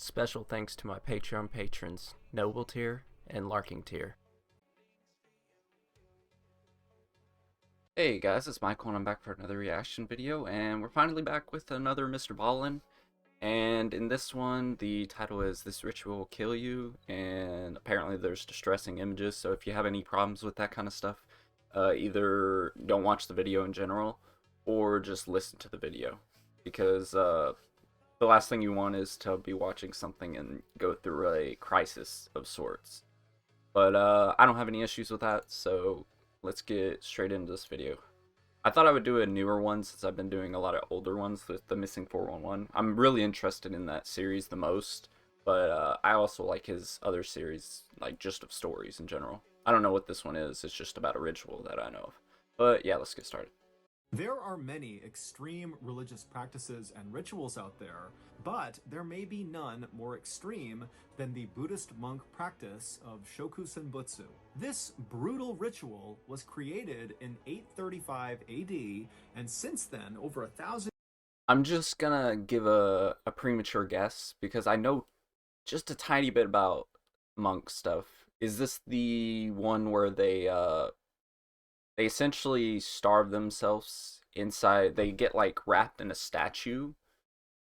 Special thanks to my Patreon patrons, Noble Tier and Larking Tier. Hey guys, it's Michael and I'm back for another reaction video, and we're finally back with another MrBallen. And in this one, the title is "This Ritual Will Kill You," and apparently there's distressing images, so if you have any problems with that kind of stuff, either don't watch the video in general, or just listen to the video, because the last thing you want is to be watching something and go through a crisis of sorts. But I don't have any issues with that, so let's get straight into this video. I thought I would do a newer one since I've been doing a lot of older ones with the Missing 411. I'm really interested in that series the most, but I also like his other series, like just of stories in general. I don't know what this one is, it's just about a ritual that I know of. But yeah, let's get started. There are many extreme religious practices and rituals out there, but there may be none more extreme than the Buddhist monk practice of Shokusenbutsu. This brutal ritual was created in 835 AD, and since then, over 1,000... I'm just gonna give a premature guess, because I know just a tiny bit about monk stuff. Is this the one where they essentially starve themselves inside? They get like wrapped in a statue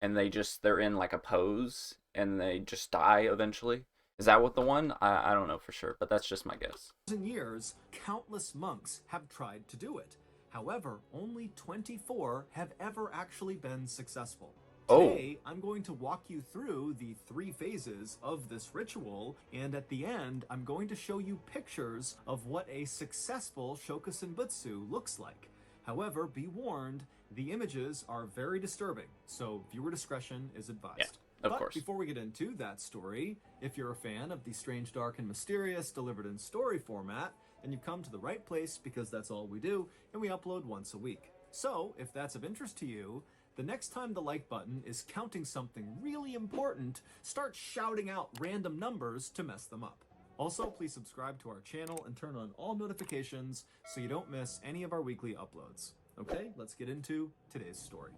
and they're in like a pose and they just die eventually. Is that what the one? I don't know for sure, but that's just my guess. In years, countless monks have tried to do it. However, only 24 have ever actually been successful. Today, I'm going to walk you through the 3 phases of this ritual, and at the end, I'm going to show you pictures of what a successful Shokusenbutsu looks like. However, be warned, the images are very disturbing, so viewer discretion is advised. Yeah, of course. Before we get into that story, if you're a fan of the strange, dark, and mysterious delivered in story format, then you've come to the right place, because that's all we do, and we upload once a week. So, if that's of interest to you, the next time the like button is counting something really important, start shouting out random numbers to mess them up. Also, please subscribe to our channel and turn on all notifications so you don't miss any of our weekly uploads. Okay, let's get into today's story.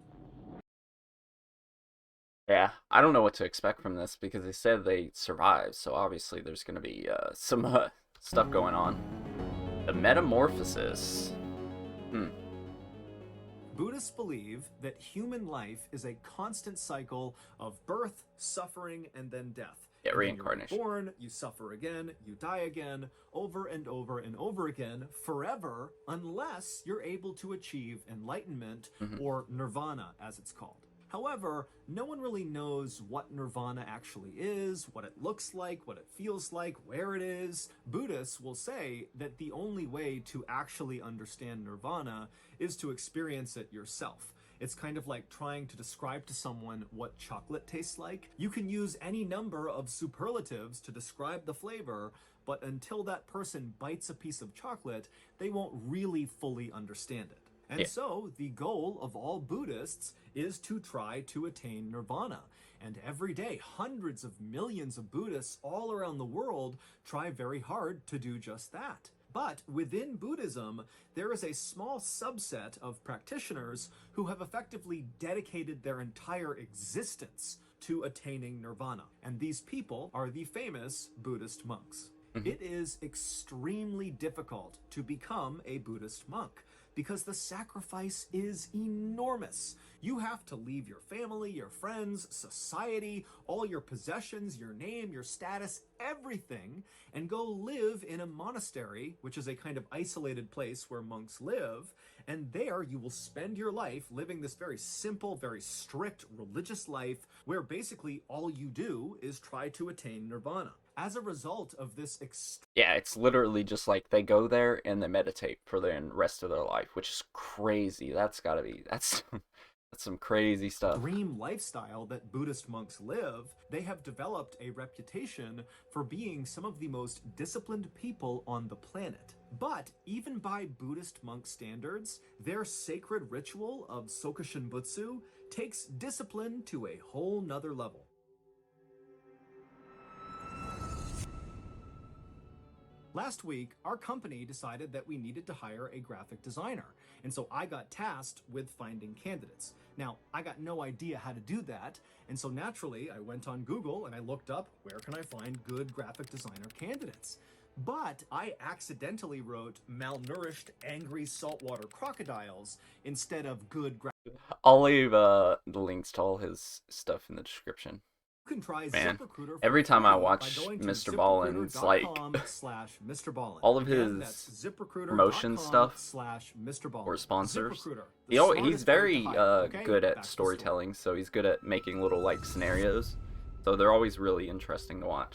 Yeah, I don't know what to expect from this because they said they survived, so obviously there's going to be some stuff going on. The metamorphosis. Buddhists believe that human life is a constant cycle of birth, suffering, and then death. Yeah, and reincarnation. You're born, you suffer again, you die again, over and over and over again, forever, unless you're able to achieve enlightenment, or nirvana, as it's called. However, no one really knows what nirvana actually is, what it looks like, what it feels like, where it is. Buddhists will say that the only way to actually understand nirvana is to experience it yourself. It's kind of like trying to describe to someone what chocolate tastes like. You can use any number of superlatives to describe the flavor, but until that person bites a piece of chocolate, they won't really fully understand it. And so, the goal of all Buddhists is to try to attain nirvana. And every day, hundreds of millions of Buddhists all around the world try very hard to do just that. But within Buddhism, there is a small subset of practitioners who have effectively dedicated their entire existence to attaining nirvana. And these people are the famous Buddhist monks. It is extremely difficult to become a Buddhist monk, because the sacrifice is enormous. You have to leave your family, your friends, society, all your possessions, your name, your status, everything, and go live in a monastery, which is a kind of isolated place where monks live, and there you will spend your life living this very simple, very strict religious life, where basically all you do is try to attain nirvana. As a result of this yeah, it's literally just like they go there and they meditate for the rest of their life, which is crazy. That's gotta be, that's some crazy stuff. Extreme lifestyle that Buddhist monks live, they have developed a reputation for being some of the most disciplined people on the planet. But even by Buddhist monk standards, their sacred ritual of Shokushinbutsu takes discipline to a whole nother level. Last week, our company decided that we needed to hire a graphic designer, and so I got tasked with finding candidates. Now, I got no idea how to do that, and so naturally, I went on Google and I looked up, where can I find good graphic designer candidates? But I accidentally wrote malnourished, angry saltwater crocodiles instead of good I'll leave the links to all his stuff in the description. You can try Man, ZipRecruiter for every time I free by watch going to MrBallen, it's like ZipRecruiter.com/MrBallen. all of Again, his that's promotion stuff ZipRecruiter.com/MrBallen. or sponsors. ZipRecruiter, the He's smartest way very to hire, okay? good Back at to the story. storytelling, so he's good at making little like scenarios. So they're always really interesting to watch.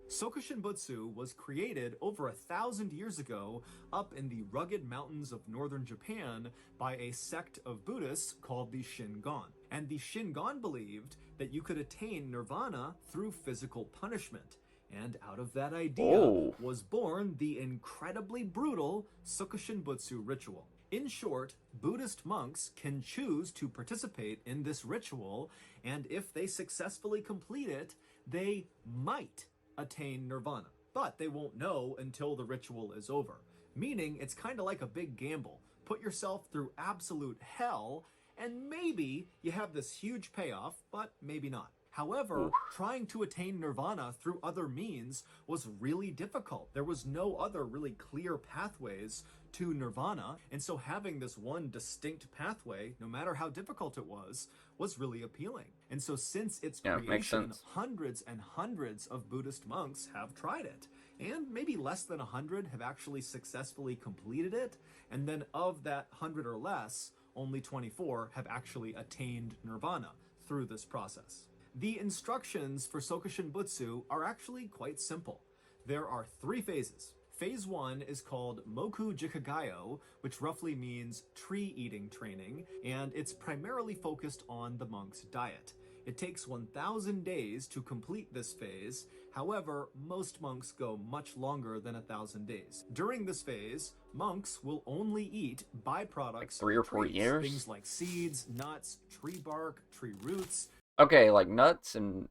Sokushinbutsu was created over 1,000 years ago up in the rugged mountains of northern Japan by a sect of Buddhists called the Shingon. And the Shingon believed that you could attain nirvana through physical punishment. And out of that idea was born the incredibly brutal Sokushinbutsu ritual. In short, Buddhist monks can choose to participate in this ritual, and if they successfully complete it, they might attain nirvana, but they won't know until the ritual is over. Meaning it's kind of like a big gamble. Put yourself through absolute hell, and maybe you have this huge payoff, but maybe not. However, trying to attain nirvana through other means was really difficult. There was no other really clear pathways to nirvana, and so having this one distinct pathway, no matter how difficult it was really appealing. And so since its creation, hundreds and hundreds of Buddhist monks have tried it, and maybe less than 100 have actually successfully completed it, and then of that 100 or less, only 24 have actually attained nirvana through this process. The instructions for Sokushinbutsu are actually quite simple. There are 3 phases. Phase 1 is called Moku Jikagayo, which roughly means tree-eating training, and it's primarily focused on the monk's diet. It takes 1,000 days to complete this phase. However, most monks go much longer than 1,000 days. During this phase, monks will only eat byproducts like 3 or 4 years? Things like seeds, nuts, tree bark, tree roots. Okay, like nuts and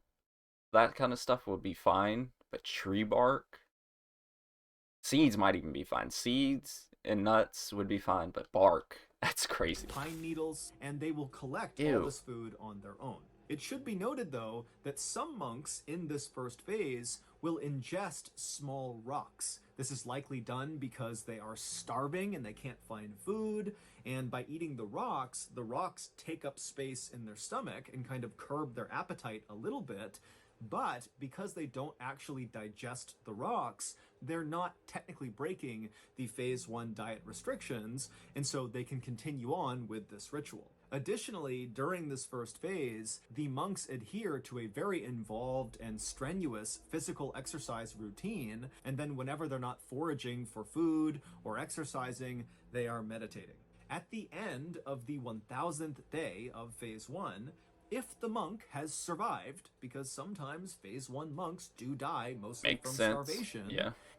that kind of stuff would be fine, but tree bark? Seeds might even be fine. Seeds and nuts would be fine, but bark, that's crazy. Pine needles, and they will collect all this food on their own. It should be noted, though, that some monks in this first phase will ingest small rocks. This is likely done because they are starving and they can't find food, and by eating the rocks take up space in their stomach and kind of curb their appetite a little bit. But because they don't actually digest the rocks, they're not technically breaking the phase 1 diet restrictions, and so they can continue on with this ritual. Additionally, during this first phase, the monks adhere to a very involved and strenuous physical exercise routine, and then whenever they're not foraging for food or exercising, they are meditating. At the end of the 1,000th day of phase 1, if the monk has survived, because sometimes phase 1 monks do die mostly from starvation,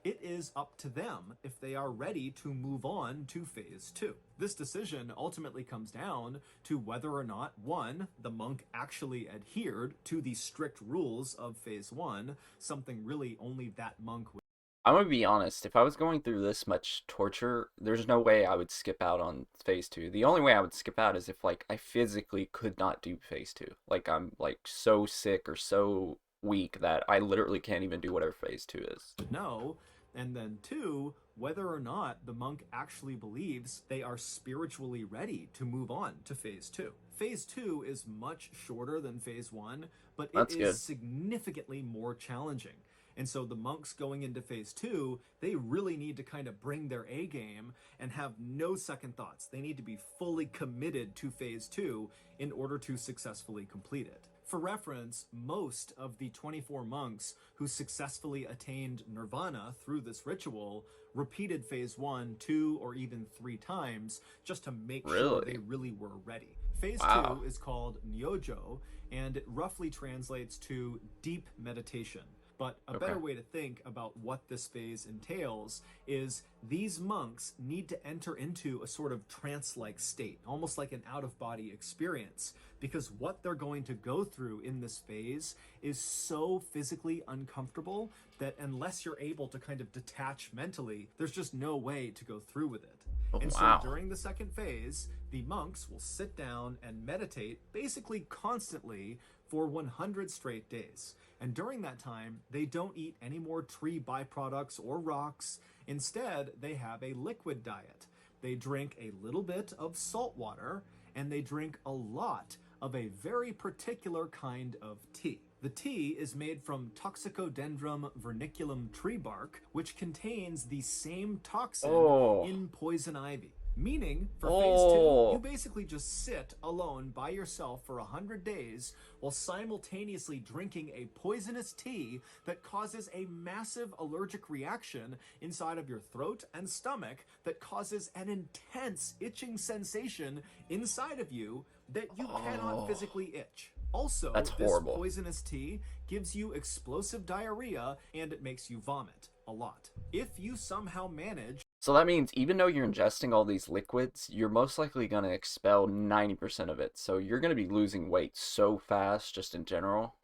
it is up to them if they are ready to move on to phase 2. This decision ultimately comes down to whether or not, 1, the monk actually adhered to the strict rules of phase 1, something really only that monk would. I'm gonna be honest, if I was going through this much torture, there's no way I would skip out on phase 2. The only way I would skip out is if like I physically could not do phase 2. Like I'm like so sick or so weak that I literally can't even do whatever phase 2 is. No, and then 2, whether or not the monk actually believes they are spiritually ready to move on to phase 2. Phase 2 is much shorter than phase 1, but it is significantly more challenging. And so the monks going into phase 2, they really need to kind of bring their A game and have no second thoughts. They need to be fully committed to phase 2 in order to successfully complete it. For reference, most of the 24 monks who successfully attained nirvana through this ritual repeated phase 1, 2, or even 3 times just to make sure they really were ready. Phase 2 is called Nyojo, and it roughly translates to deep meditation. But a Okay. better way to think about what this phase entails is these monks need to enter into a sort of trance-like state, almost like an out-of-body experience, because what they're going to go through in this phase is so physically uncomfortable that unless you're able to kind of detach mentally, there's just no way to go through with it. Oh, And so wow. during the second phase, the monks will sit down and meditate basically constantly for 100 straight days. And during that time, they don't eat any more tree byproducts or rocks. Instead, they have a liquid diet. They drink a little bit of salt water, and they drink a lot of a very particular kind of tea. The tea is made from Toxicodendron verniculum tree bark, which contains the same toxin Oh. in poison ivy. Meaning, for phase 2, you Oh. basically just sit alone by yourself for 100 days while simultaneously drinking a poisonous tea that causes a massive allergic reaction inside of your throat and stomach that causes an intense itching sensation inside of you that you cannot Oh. physically itch. Also, That's this horrible. poisonous tea gives you explosive diarrhea and it makes you vomit a lot. If you somehow manage So that means even though you're ingesting all these liquids, you're most likely going to expel 90% of it. So you're going to be losing weight so fast just in general.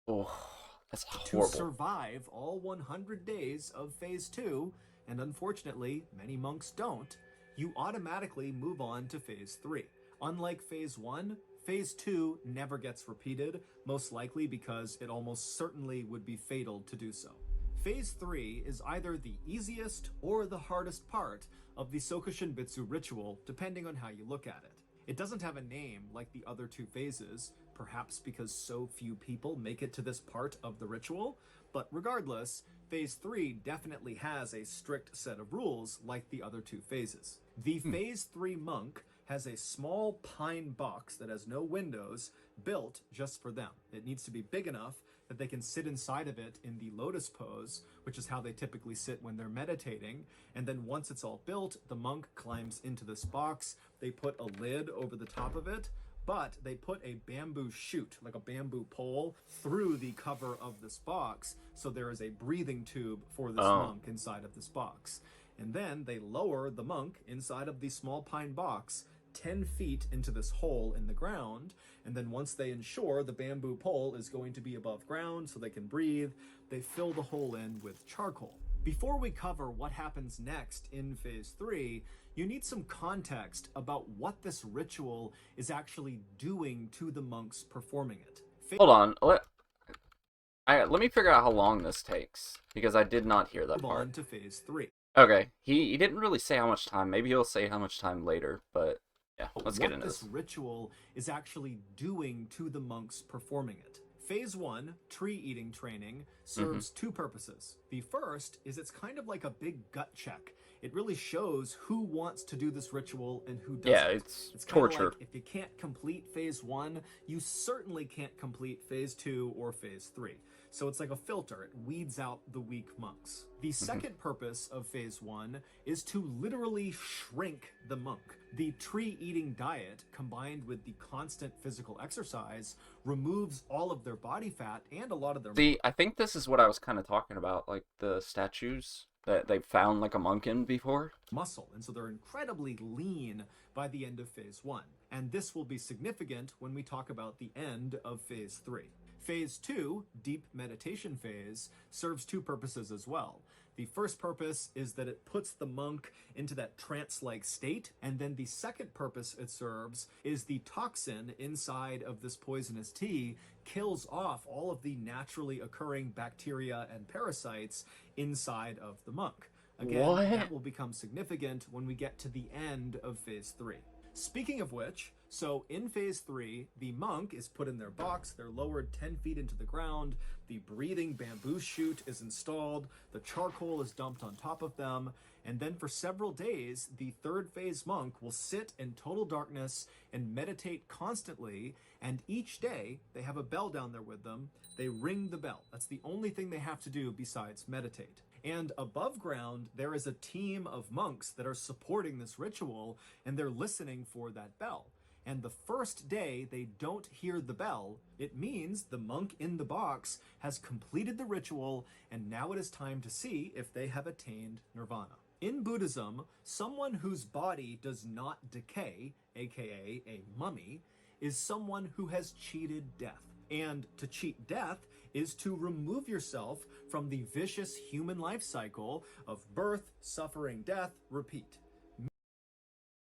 Oh, that's to horrible. survive all 100 days of phase 2, and unfortunately, many monks don't, you automatically move on to phase 3. Unlike phase 1, phase 2 never gets repeated, most likely because it almost certainly would be fatal to do so. Phase 3 is either the easiest or the hardest part of the Sokushin Bitsu ritual, depending on how you look at it. It doesn't have a name like the other two phases, perhaps because so few people make it to this part of the ritual, but regardless, phase 3 definitely has a strict set of rules like the other two phases. The phase 3 monk has a small pine box that has no windows built just for them. It needs to be big enough that they can sit inside of it in the lotus pose, which is how they typically sit when they're meditating. And then once it's all built, the monk climbs into this box. They put a lid over the top of it, but they put a bamboo shoot, like a bamboo pole, through the cover of this box. So there is a breathing tube for this monk inside of this box. And then they lower the monk inside of the small pine box 10 feet into this hole in the ground, and then once they ensure the bamboo pole is going to be above ground so they can breathe, they fill the hole in with charcoal. Before we cover what happens next in phase 3, you need some context about what this ritual is actually doing to the monks performing it. Hold on. Let me figure out how long this takes, because I did not hear that Move part. on to phase 3. Okay, he didn't really say how much time. Maybe he'll say how much time later, but yeah, let's get into this this. ritual is actually doing to the monks performing it. Phase 1, tree eating training, serves two purposes. The first is it's kind of like a big gut check. It really shows who wants to do this ritual and who doesn't. Yeah, it's kind of torture. like if you can't complete phase 1, you certainly can't complete phase 2 or phase 3. So it's like a filter. It weeds out the weak monks. The second purpose of phase 1 is to literally shrink the monk. The tree-eating diet, combined with the constant physical exercise, removes all of their body fat and a lot of their... See, I think this is what I was kind of talking about, like the statues that they found like a monk in before. muscle, and so they're incredibly lean by the end of phase 1. And this will be significant when we talk about the end of phase 3. Phase 2, deep meditation phase, serves two purposes as well. The first purpose is that it puts the monk into that trance-like state, and then the second purpose it serves is the toxin inside of this poisonous tea kills off all of the naturally occurring bacteria and parasites inside of the monk. Again, that will become significant when we get to the end of phase 3. Speaking of which, so in phase 3, the monk is put in their box, they're lowered 10 feet into the ground, the breathing bamboo shoot is installed, the charcoal is dumped on top of them, and then for several days, the third phase monk will sit in total darkness and meditate constantly, and each day, they have a bell down there with them, they ring the bell. That's the only thing they have to do besides meditate. And above ground, there is a team of monks that are supporting this ritual, and they're listening for that bell. and the first day they don't hear the bell, it means the monk in the box has completed the ritual, and now it is time to see if they have attained nirvana. In Buddhism, someone whose body does not decay, aka a mummy, is someone who has cheated death. And to cheat death is to remove yourself from the vicious human life cycle of birth, suffering, death, repeat.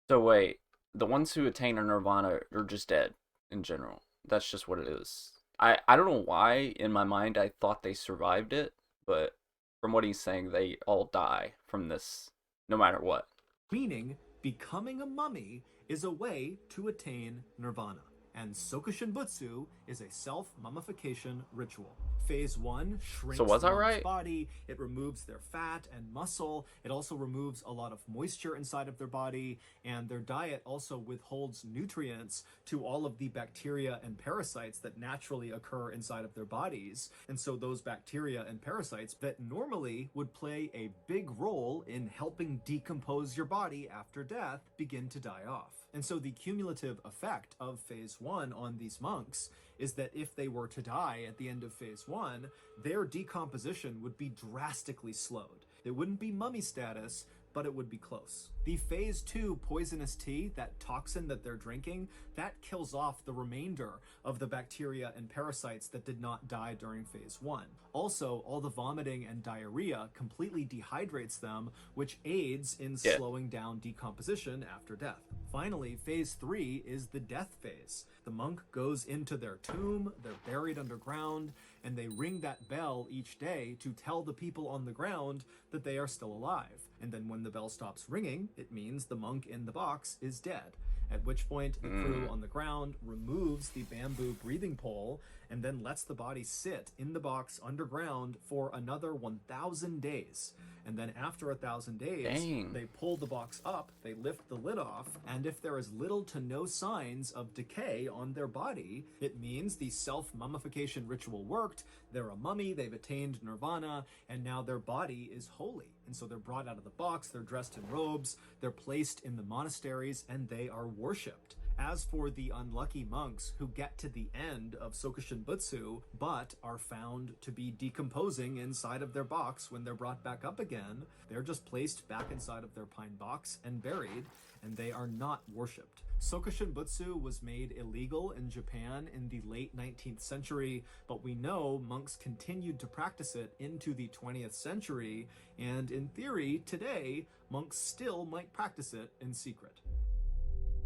So wait, the ones who attain a nirvana are just dead in general. That's just what it is. I don't know why in my mind I thought they survived it, but from what he's saying, they all die from this, no matter what. Meaning, becoming a mummy is a way to attain nirvana. And Sokushin Butsu is a self-mummification ritual. Phase 1 shrinks So was the I monk's right? body, it removes their fat and muscle, it also removes a lot of moisture inside of their body, and their diet also withholds nutrients to all of the bacteria and parasites that naturally occur inside of their bodies. And so those bacteria and parasites that normally would play a big role in helping decompose your body after death begin to die off. And so the cumulative effect of phase 1 on these monks is that if they were to die at the end of phase 1, their decomposition would be drastically slowed. It wouldn't be mummy status, but it would be close. The phase 2 poisonous tea, that toxin that they're drinking, that kills off the remainder of the bacteria and parasites that did not die during phase 1. Also, all the vomiting and diarrhea completely dehydrates them, which aids in slowing down decomposition after death. Finally, phase 3 is the death phase. The monk goes into their tomb, they're buried underground, and they ring that bell each day to tell the people on the ground that they are still alive. And then when the bell stops ringing, it means the monk in the box is dead. At which point, the crew on the ground removes the bamboo breathing pole and then lets the body sit in the box underground for another 1,000 days. And then after 1,000 days, they pull the box up, they lift the lid off, and if there is little to no signs of decay on their body, it means the self-mummification ritual worked, they're a mummy, they've attained nirvana, and now their body is holy. And so they're brought out of the box, they're dressed in robes, they're placed in the monasteries, and they are worshipped. As for the unlucky monks who get to the end of Sokushin Butsu, but are found to be decomposing inside of their box when they're brought back up again, they're just placed back inside of their pine box and buried, and they are not worshipped. Sokushin Butsu was made illegal in Japan in the late 19th century, but we know monks continued to practice it into the 20th century, and in theory, today, monks still might practice it in secret.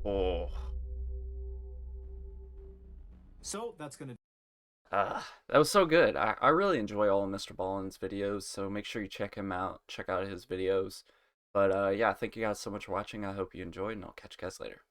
Oh. So that's going to That was so good. I really enjoy all of MrBallen's videos, so make sure you check him out. Check out his videos. But yeah, thank you guys so much for watching. I hope you enjoyed, and I'll catch you guys later.